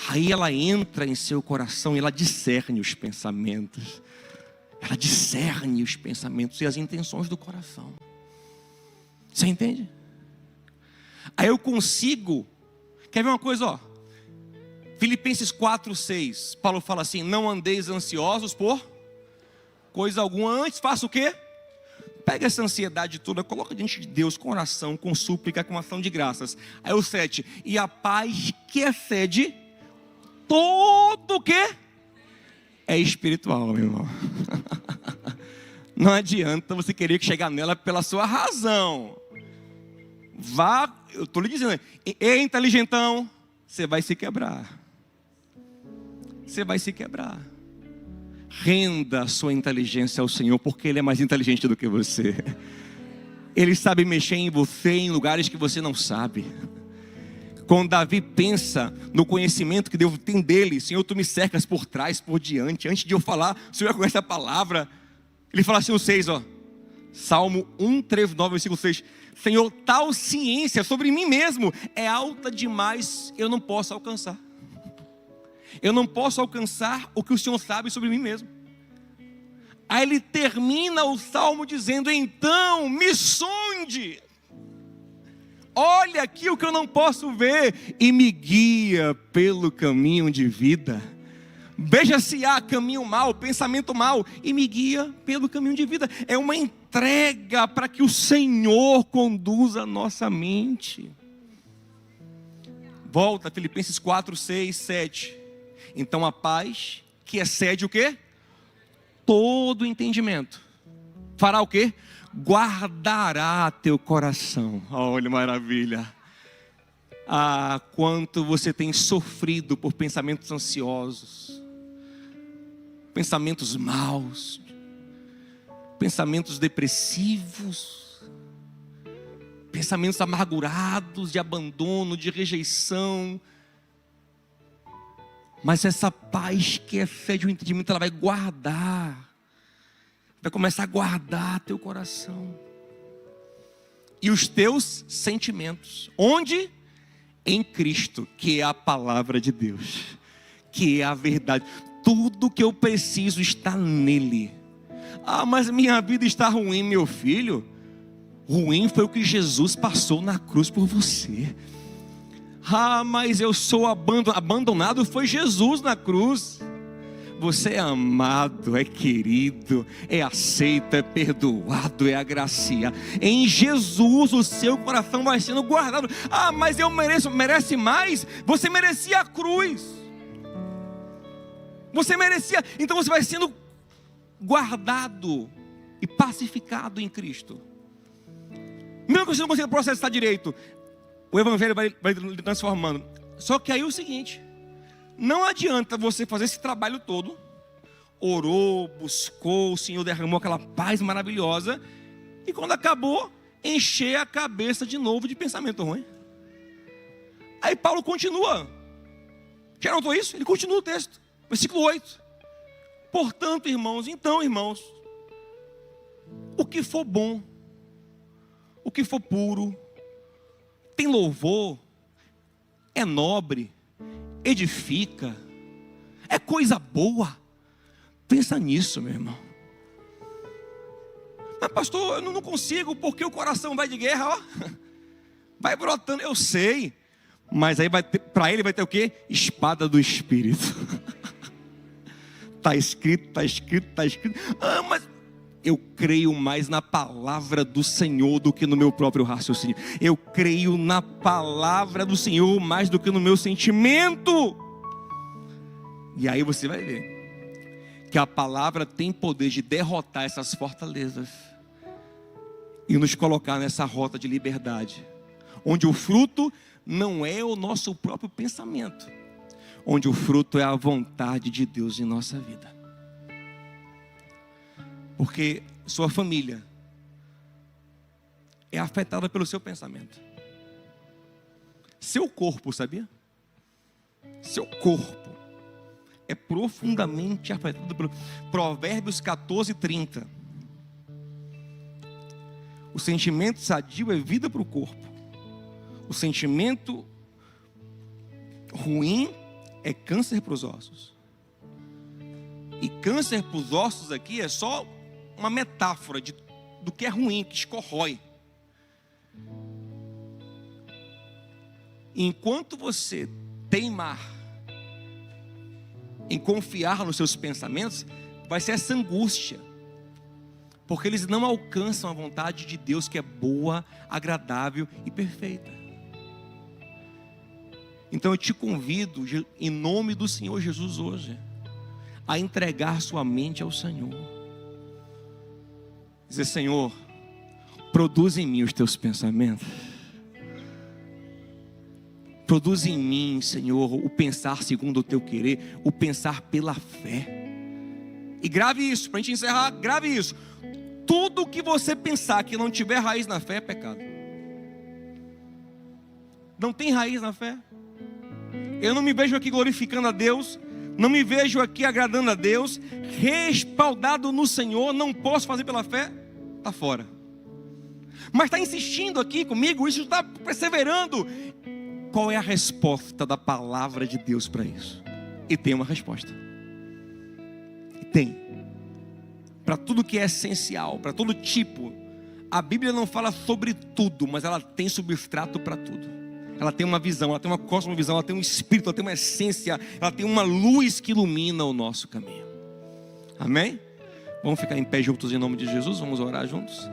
Aí ela entra em seu coração e ela discerne os pensamentos. Ela discerne os pensamentos e as intenções do coração. Você entende? Aí eu consigo. Quer ver uma coisa, ó? Filipenses 4:6. Paulo fala assim: não andeis ansiosos por coisa alguma, antes faça o quê? Pega essa ansiedade toda, coloca diante de Deus com oração, com súplica, com ação de graças. Aí o 7. E a paz que excede todo o quê? É espiritual, meu irmão. Não adianta você querer chegar nela pela sua razão. Vá, eu estou lhe dizendo, é inteligentão, você vai se quebrar. Você vai se quebrar. Renda a sua inteligência ao Senhor, porque Ele é mais inteligente do que você. Ele sabe mexer em você em lugares que você não sabe. Quando Davi pensa no conhecimento que Deus tem dele: Senhor, tu me cercas por trás, por diante. Antes de eu falar, o Senhor já conhece a palavra. Ele fala assim no 6, ó. Salmo 1:9, versículo 6. Senhor, tal ciência sobre mim mesmo é alta demais, eu não posso alcançar. Eu não posso alcançar o que o Senhor sabe sobre mim mesmo. Aí ele termina o salmo dizendo: então me sonde, olha aqui o que eu não posso ver, e me guia pelo caminho de vida. Veja se há caminho mau, pensamento mau, e me guia pelo caminho de vida. É uma entrega para que o Senhor conduza a nossa mente. Volta, Filipenses 4:6-7. Então a paz que excede o quê? Todo entendimento fará o quê? Guardará teu coração. Olha, maravilha. Ah, quanto você tem sofrido por pensamentos ansiosos, pensamentos maus, pensamentos depressivos, pensamentos amargurados, de abandono, de rejeição. Mas essa paz que excede o entendimento, ela vai guardar, vai começar a guardar teu coração e os teus sentimentos. Onde? Em Cristo, que é a palavra de Deus, que é a verdade. Tudo que eu preciso está nele. Ah, mas minha vida está ruim, meu filho. Ruim foi o que Jesus passou na cruz por você. Ah, mas eu sou abandonado, foi Jesus na cruz. Você é amado, é querido, é aceito, é perdoado, é agraciado. Em Jesus o seu coração vai sendo guardado. Ah, mas eu merece mais? Você merecia a cruz. Você merecia, então você vai sendo guardado e pacificado em Cristo. Mesmo que você não consiga processar direito, o Evangelho vai transformando. Só que aí é o seguinte: não adianta você fazer esse trabalho todo. Orou, buscou, o Senhor derramou aquela paz maravilhosa, e quando acabou, encher a cabeça de novo de pensamento ruim. Aí Paulo continua. Já notou isso? Ele continua o texto. Versículo 8. Portanto, irmãos, o que for bom, o que for puro, tem louvor, é nobre, edifica, é coisa boa, pensa nisso, meu irmão. Mas pastor, eu não consigo, porque o coração vai de guerra, ó, vai brotando, eu sei, mas aí para ele vai ter o quê? Espada do Espírito. Está escrito. Ah, mas Eu creio mais na palavra do Senhor do que no meu próprio raciocínio. Eu creio na palavra do Senhor mais do que no meu sentimento. E aí você vai ver que a palavra tem poder de derrotar essas fortalezas e nos colocar nessa rota de liberdade, onde o fruto não é o nosso próprio pensamento, onde o fruto é a vontade de Deus em nossa vida. Porque sua família é afetada pelo seu pensamento. Seu corpo, sabia? Seu corpo é profundamente afetado pelo Provérbios 14:30. O sentimento sadio é vida para o corpo. O sentimento ruim é câncer para os ossos. E câncer para os ossos aqui é só uma metáfora do que é ruim, que escorrói. Enquanto você teimar em confiar nos seus pensamentos, vai ser essa angústia, porque eles não alcançam a vontade de Deus, que é boa, agradável e perfeita. Então eu te convido, em nome do Senhor Jesus hoje, a entregar sua mente ao Senhor. Dizer: Senhor, produz em mim os teus pensamentos. Produz em mim, Senhor, o pensar segundo o teu querer, o pensar pela fé. E grave isso, para a gente encerrar, grave isso. Tudo que você pensar que não tiver raiz na fé é pecado. Não tem raiz na fé. Eu não me vejo aqui glorificando a Deus, não me vejo aqui agradando a Deus, respaldado no Senhor, não posso fazer pela fé, está fora. Mas está insistindo aqui comigo, isso está perseverando. Qual é a resposta da palavra de Deus para isso? E tem uma resposta. E tem. Para tudo que é essencial, para todo tipo. A Bíblia não fala sobre tudo, mas ela tem substrato para tudo. Ela tem uma visão, ela tem uma cosmovisão, ela tem um espírito, ela tem uma essência, ela tem uma luz que ilumina o nosso caminho. Amém? Vamos ficar em pé juntos em nome de Jesus, vamos orar juntos.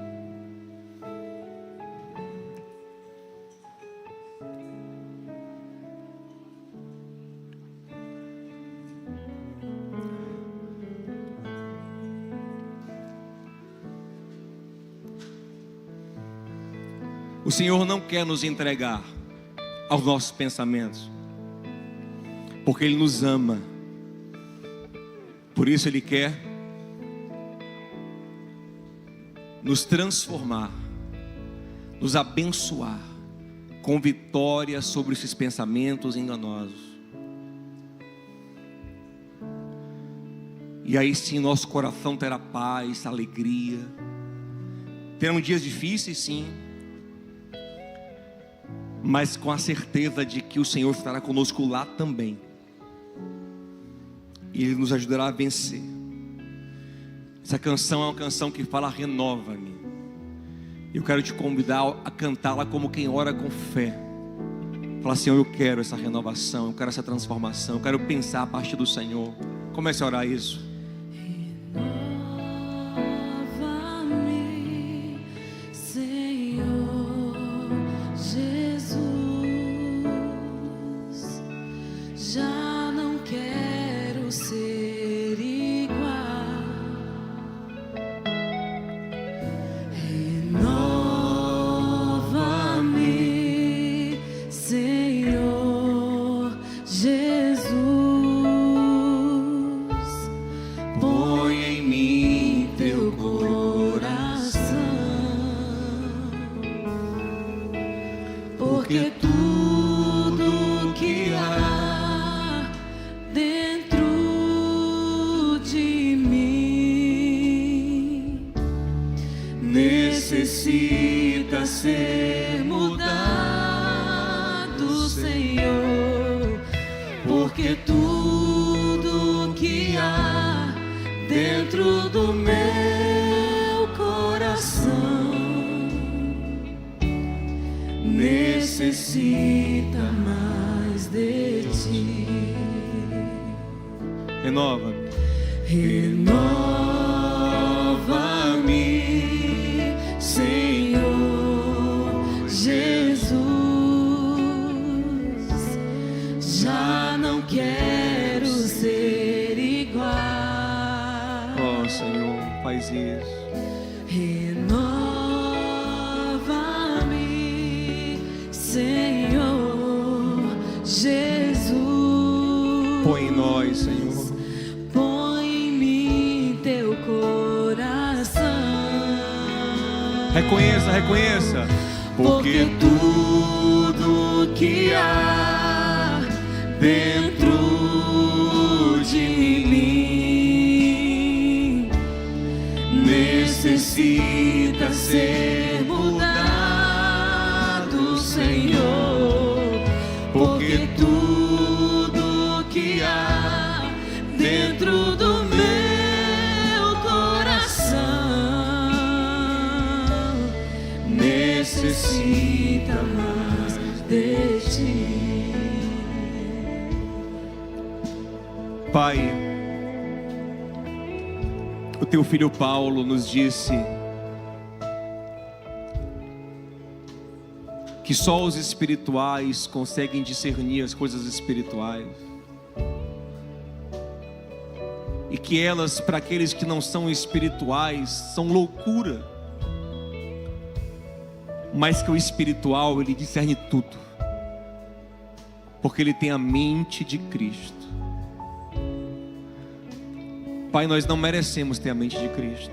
O Senhor não quer nos entregar aos nossos pensamentos, porque Ele nos ama. Por isso Ele quer nos transformar, nos abençoar com vitória sobre esses pensamentos enganosos. E aí sim nosso coração terá paz, alegria. Terão dias difíceis, sim, mas com a certeza de que o Senhor estará conosco lá também. E Ele nos ajudará a vencer. Essa canção é uma canção que fala: renova-me. Eu quero te convidar a cantá-la como quem ora com fé. Fala: Senhor, eu quero essa renovação, eu quero essa transformação, eu quero pensar a partir do Senhor. Comece a orar isso. Necessita ser mudado, Senhor, porque tudo que há dentro do meu coração necessita mais de ti. Renova-me. Renova-me. nós isso. Renova-me, Senhor Jesus. Põe em nós, Senhor. Põe em mim teu coração. Reconheça. Porque tudo que há dentro de mim necessita ser mudado, Senhor. Porque tudo que há dentro do meu coração necessita mais de ti. Pai, o teu filho Paulo nos disse que só os espirituais conseguem discernir as coisas espirituais, e que elas, para aqueles que não são espirituais, são loucura, mas que o espiritual, ele discerne tudo, porque ele tem a mente de Cristo. Pai, nós não merecemos ter a mente de Cristo.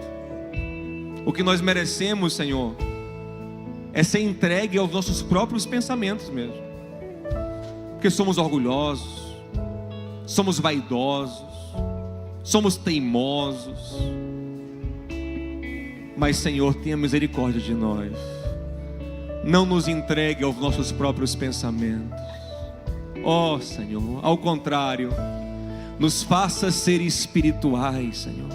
O que nós merecemos, Senhor, é ser entregue aos nossos próprios pensamentos mesmo, porque somos orgulhosos, somos vaidosos, somos teimosos. Mas, Senhor, tenha misericórdia de nós. Não nos entregue aos nossos próprios pensamentos. Ó Senhor, ao contrário, nos faça ser espirituais, Senhor.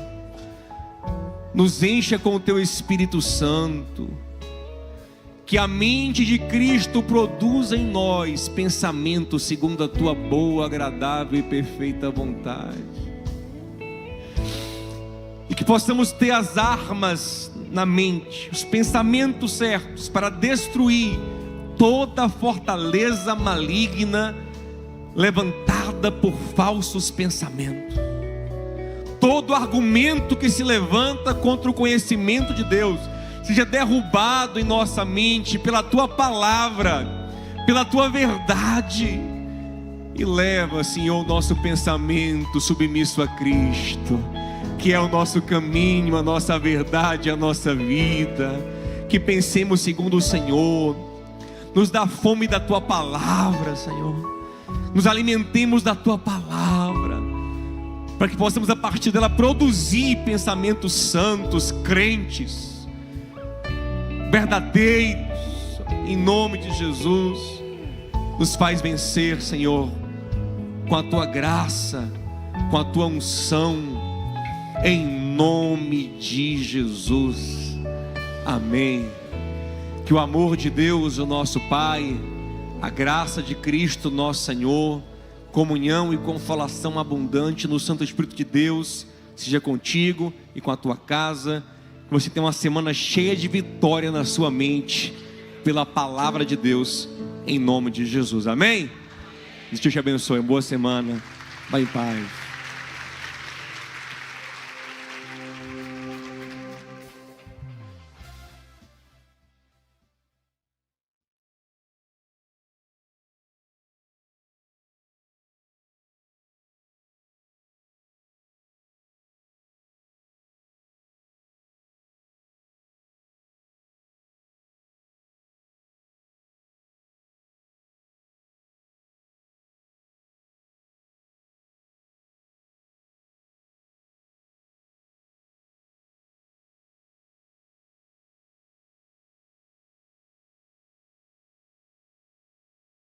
Nos encha com o teu Espírito Santo. Que a mente de Cristo produza em nós pensamentos segundo a tua boa, agradável e perfeita vontade. E que possamos ter as armas na mente, os pensamentos certos para destruir toda fortaleza maligna levantada por falsos pensamentos. Todo argumento que se levanta contra o conhecimento de Deus seja derrubado em nossa mente pela tua palavra, pela tua verdade, e leva, Senhor, o nosso pensamento submisso a Cristo, que é o nosso caminho, a nossa verdade, a nossa vida. Que pensemos segundo o Senhor. Nos dá fome da tua palavra, Senhor. Nos alimentemos da tua palavra, para que possamos a partir dela produzir pensamentos santos, crentes, verdadeiros, em nome de Jesus. Nos faz vencer, Senhor, com a tua graça, com a tua unção, em nome de Jesus, amém. Que o amor de Deus, o nosso Pai, a graça de Cristo, nosso Senhor, comunhão e consolação abundante no Santo Espírito de Deus, seja contigo e com a tua casa. Que você tenha uma semana cheia de vitória na sua mente, pela palavra de Deus, em nome de Jesus, amém? Deus te abençoe, boa semana, vai em paz.